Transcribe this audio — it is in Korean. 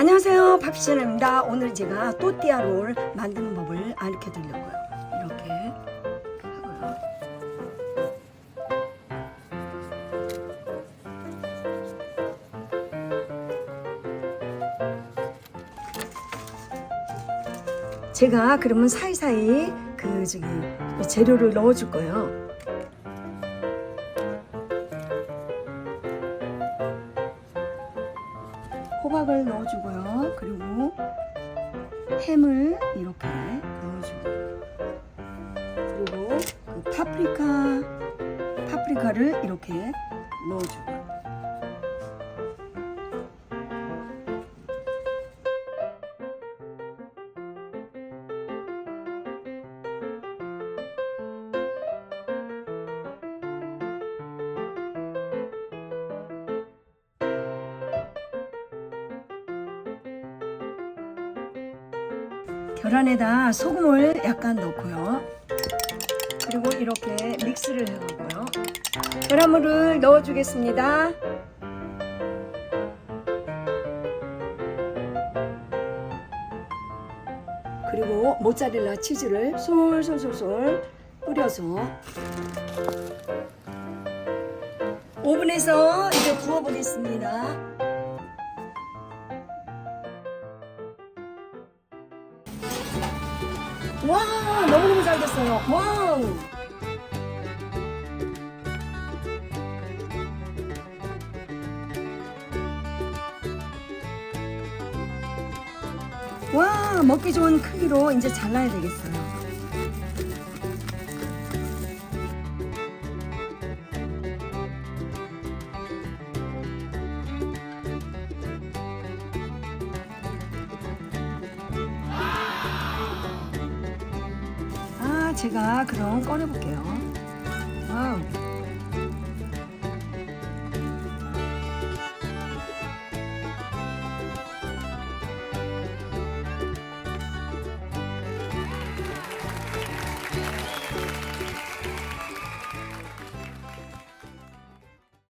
안녕하세요, 밥시전입니다. 오늘 제가 또띠아 롤 만드는 법을 알려 드리려고요. 이렇게 하고요. 제가 그러면 사이사이 재료를 넣어 줄 거예요. 호박을 넣어주고요. 그리고 햄을 이렇게 넣어주고, 그리고 그 파프리카를 이렇게 넣어주고, 계란에다 소금을 약간 넣고요. 그리고 이렇게 믹스를 해가고요. 계란물을 넣어주겠습니다. 그리고 모짜렐라 치즈를 솔솔솔솔 뿌려서 오븐에서 이제 구워보겠습니다. 와, 너무너무 잘 됐어요. 와우. 와, 먹기 좋은 크기로 이제 잘라야 되겠어요. 제가 그럼 꺼내볼게요.